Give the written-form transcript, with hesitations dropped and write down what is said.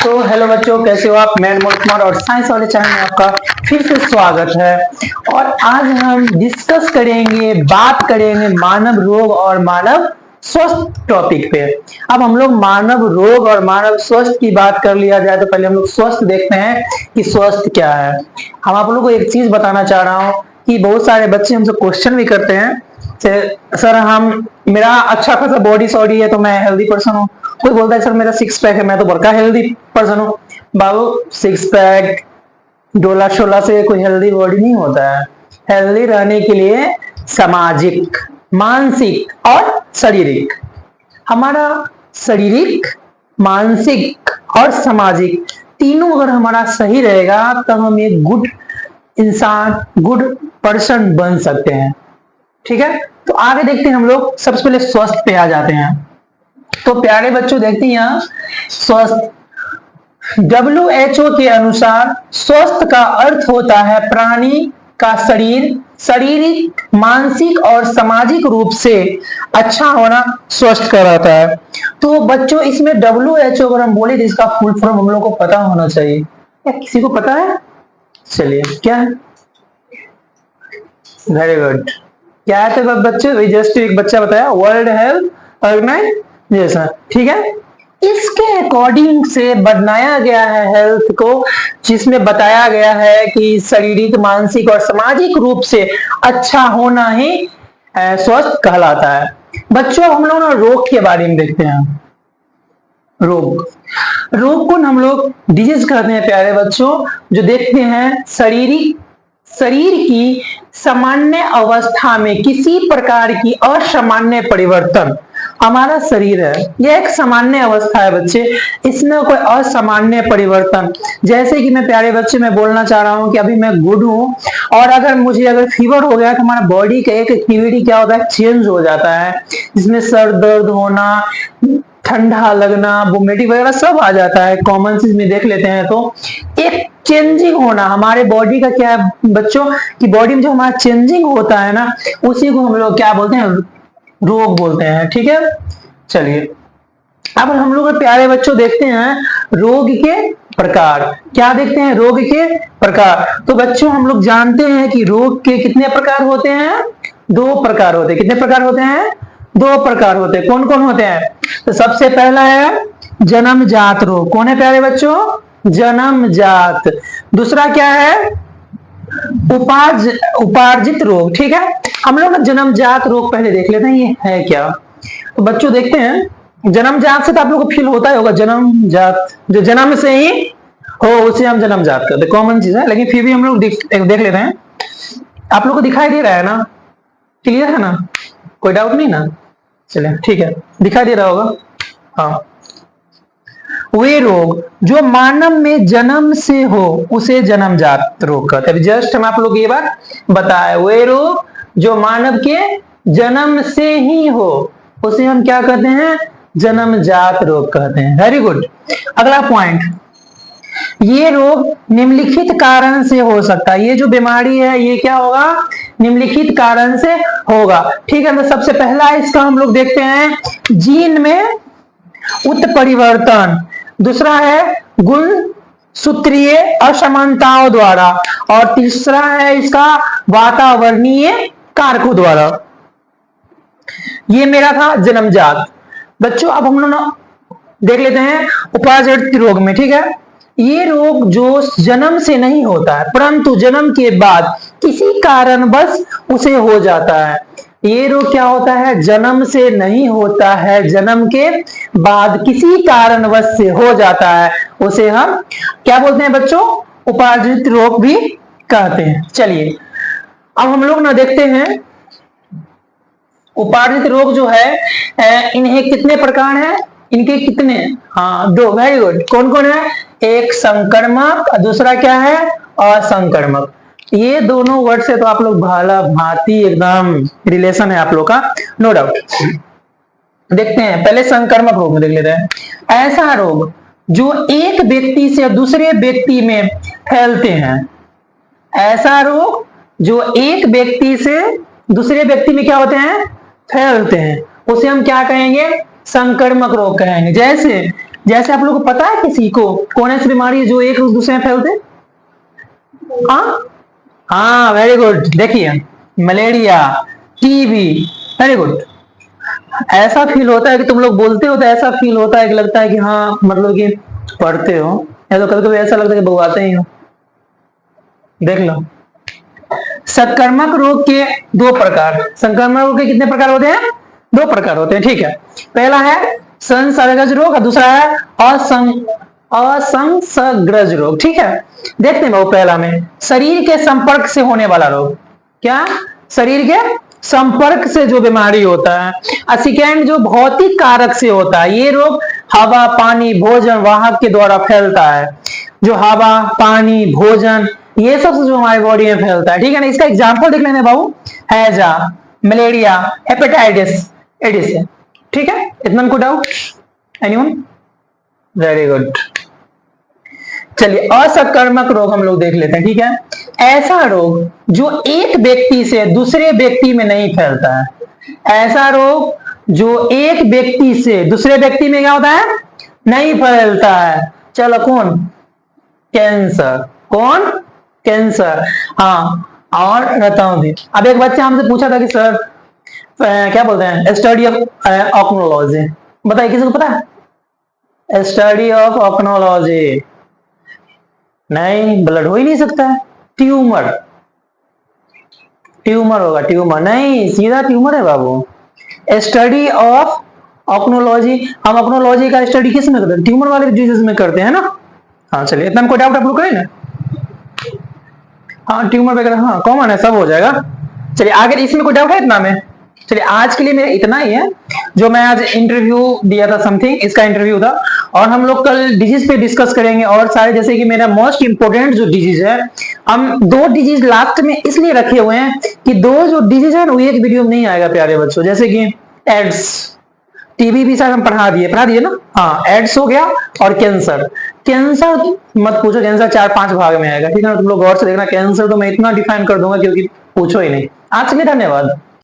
तो हेलो बच्चों, कैसे हो आप। मैं अनमोल कुमार और साइंस वाले चैनल में आपका फिर से स्वागत है। और आज हम डिस्कस करेंगे, बात करेंगे मानव रोग और मानव स्वस्थ टॉपिक पे। अब हम लोग मानव रोग और मानव स्वस्थ की बात कर लिया जाए तो पहले हम लोग स्वस्थ देखते हैं कि स्वस्थ क्या है। हम आप लोगों को एक चीज बताना चाह रहा हूँ कि बहुत सारे बच्चे हमसे क्वेश्चन भी करते हैं, सर हम मेरा अच्छा खासा बॉडी सॉडी है तो मैं हेल्दी पर्सन हूँ। कोई बोलता है सर मेरा सिक्स पैक है, मैं तो बड़का हेल्दी पर्सन हूँ। बाबू, सिक्स पैक डोला शोला से कोई हेल्दी बॉडी नहीं होता है। हेल्दी रहने के लिए सामाजिक, मानसिक और शारीरिक, हमारा शारीरिक, मानसिक और सामाजिक तीनों अगर हमारा सही रहेगा तब हम एक गुड इंसान, गुड पर्सन बन सकते हैं। ठीक है, तो आगे देखते हैं हम लोग। सबसे पहले स्वस्थ पे आ जाते हैं। तो प्यारे बच्चों देखते हैं यहाँ स्वस्थ, WHO के अनुसार स्वस्थ का अर्थ होता है प्राणी का शरीर शारीरिक, मानसिक और सामाजिक रूप से अच्छा होना स्वस्थ कहलाता है। तो बच्चों इसमें WHO अगर हम बोले तो इसका फुल फॉर्म हम लोग को पता होना चाहिए। क्या किसी को पता है? चलिए, क्या है? Very good. क्या है तो बच्चे, जस्ट एक बच्चा बताया, वर्ल्ड हेल्थ ऑर्गेनाइजेशन। ठीक है, इसके अकॉर्डिंग से बनाया गया है हेल्थ को, जिसमें बताया गया है कि शारीरिक, मानसिक और सामाजिक रूप से अच्छा होना ही स्वस्थ कहलाता है। बच्चों हम लोग ना रोग के बारे में देखते हैं। रोग रोग को हम लोग डिजीज कहते हैं प्यारे बच्चों। जो देखते हैं शरीर की सामान्य अवस्था में किसी प्रकार की असामान्य परिवर्तन। हमारा शरीर है, यह एक सामान्य अवस्था है बच्चे, इसमें कोई असामान्य परिवर्तन, जैसे कि मैं प्यारे बच्चे मैं बोलना चाह रहा हूं कि अभी मैं गुड हूं और अगर फीवर हो गया तो हमारा बॉडी का एक एक्टिविटी क्या होता है, चेंज हो जाता है, जिसमें सर दर्द होना, ठंडा लगना, वोमिटिंग वगैरह सब आ जाता है। कॉमन चीज में देख लेते हैं तो एक चेंजिंग होना हमारे बॉडी का क्या है बच्चों, कि बॉडी में जो हमारा चेंजिंग होता है ना, उसी को हम लोग क्या बोलते हैं, रोग बोलते हैं। ठीक है, चलिए अब हम लोग प्यारे बच्चों देखते हैं रोग के प्रकार। क्या देखते हैं? रोग के प्रकार। तो बच्चों हम लोग जानते हैं कि रोग के कितने प्रकार होते हैं? दो प्रकार होते हैं। कितने प्रकार होते हैं? दो प्रकार होते हैं। कौन कौन होते हैं? तो सबसे पहला है जन्मजात रोग। कौन है प्यारे बच्चों? जन्मजात। दूसरा क्या है? उपार्जित रोग। ठीक है, हम लोग ना जन्मजात रोग पहले देख लेते हैं ये है क्या। तो बच्चों देखते हैं, जन्मजात से तो आप लोग को फील होता ही होगा, जन्मजात जो जन्म से ही हो उसे हम जन्मजात कहते हैं, कॉमन चीज है, लेकिन फिर भी हम लोग देख लेते हैं। आप लोग को दिखाई दे रहा है ना? क्लियर है ना? कोई डाउट नहीं ना? चलिए ठीक है, दिखाई दे रहा होगा। हाँ, वे रोग जो मानव में जन्म से हो उसे जन्मजात रोग कहते हैं। जस्ट हम आप लोग ये बात बताए, वे रोग जो मानव के जन्म से ही हो उसे हम क्या कहते हैं? जन्मजात रोग कहते हैं। Very good. अगला पॉइंट, ये रोग निम्नलिखित कारण से हो सकता है। ये जो बीमारी है ये क्या होगा? निम्नलिखित कारण से होगा। ठीक है, तो सबसे पहला इसका हम लोग देखते हैं जीन में उत्परिवर्तन। दूसरा है गुण सूत्रीय असमानताओं द्वारा और तीसरा है इसका वातावरणीय कारकों द्वारा। ये मेरा था जन्मजात। बच्चों अब हम लोग देख लेते हैं उपार्जित रोग में। ठीक है, ये रोग जो जन्म से नहीं होता है परंतु जन्म के बाद किसी कारणवश उसे हो जाता है। ये रोग क्या होता है? जन्म से नहीं होता है, जन्म के बाद किसी कारणवश से हो जाता है, उसे हम क्या बोलते हैं बच्चों? उपार्जित रोग भी कहते हैं। चलिए अब हम लोग ना देखते हैं उपार्जित रोग जो है इन्हें कितने प्रकार हैं, इनके कितने? हाँ, दो। Very good. कौन कौन है? एक संक्रमक और दूसरा क्या है? असंक्रमक। ये दोनों वर्ड से तो आप लोग भाला भांति एकदम रिलेशन है आप लोग का, नो डाउट। देखते हैं पहले संक्रमक रोग में देख लेते हैं। ऐसा रोग जो एक व्यक्ति से दूसरे व्यक्ति में फैलते हैं। ऐसा रोग जो एक व्यक्ति से दूसरे व्यक्ति में क्या होते हैं? फैलते हैं, उसे हम क्या कहेंगे? संक्रमक रोग कहेंगे। जैसे जैसे आप लोगों को पता है किसी को कौन ऐसी बीमारी है जो एक दूसरे में फैलते? हाँ हाँ, वेरी गुड। देखिए, मलेरिया, टीबी, वेरी गुड। ऐसा फील होता है कि तुम लोग बोलते हो तो ऐसा फील होता है कि लगता है कि हाँ, मतलब कि पढ़ते हो, या तो कभी कभी ऐसा लगता है कि बउआते ही हो। देख लो, संक्रामक रोग के दो प्रकार, संक्रामक रोग के कितने प्रकार होते हैं? दो प्रकार होते हैं, ठीक है। पहला है संसर्गज रोग और दूसरा है असंसर्गज रोग, ठीक है। देखते हैं वो पहला में, शरीर के संपर्क से होने वाला रोग। क्या? शरीर के संपर्क से जो बीमारी होता है। और सेकेंड जो भौतिक कारक से होता है, ये रोग हवा, पानी, भोजन, वाहक के द्वारा फैलता है। जो हवा, पानी, भोजन, ये सब जो हमारी बॉडी में फैलता है, ठीक है ना। इसका एग्जाम्पल देख लेने बाबू, हैजा, मलेरिया, हेपेटाइटिस, एडिस, ठीक है। इतना को डाउट? एनीवन? Very good. चलिए, असंक्रामक रोग हम लोग देख लेते हैं, ठीक है। ऐसा रोग जो एक व्यक्ति से दूसरे व्यक्ति में नहीं फैलता है। ऐसा रोग जो एक व्यक्ति से दूसरे व्यक्ति में क्या होता है? नहीं फैलता है। चलो, कौन? कैंसर। कौन? कैंसर। हाँ, और रहता हूं भी। अब एक बच्चा हमसे पूछा था कि सर क्या बोलते हैं, स्टडी ऑफ ऑक्नोलॉजी, बताइए किसी को पता है? Study of oncology. नहीं, ब्लड हो ही नहीं सकता है। ट्यूमर, ट्यूमर होगा, ट्यूमर नहीं, सीधा ट्यूमर है बाबू। स्टडी ऑफ ऑक्नोलॉजी, हम ऑक्नोलॉजी का स्टडी किस में करते हैं? ट्यूमर वाले डिजीज में करते हैं ना। हाँ, चलिए, इतना कोई डाउट आप लोग करें ना। हाँ, ट्यूमर वगैरह हाँ कॉमन है, सब हो जाएगा। चलिए आगे, इसमें कोई डाउट है इतना में? चलिए, आज के लिए मेरा इतना ही है। जो मैं आज इंटरव्यू दिया था, समथिंग इसका इंटरव्यू था, और हम लोग कल डिजीज पे डिस्कस करेंगे और सारे, जैसे कि मेरा मोस्ट इंपोर्टेंट जो डिजीज है, हम दो डिजीज लास्ट में इसलिए रखे हुए हैं कि दो जो डिजीज है वो एक वीडियो में नहीं आएगा प्यारे बच्चों। जैसे कि एड्स, टीबी भी शायद हम पढ़ा दिए ना। हाँ, एड्स हो गया, और कैंसर। कैंसर मत पूछो, कैंसर 4-5 भाग में आएगा, ठीक है ना। तुम लोग गौर से देखना, कैंसर तो मैं इतना डिफाइन कर दूंगा क्योंकि पूछो ही नहीं। आज के लिए धन्यवाद।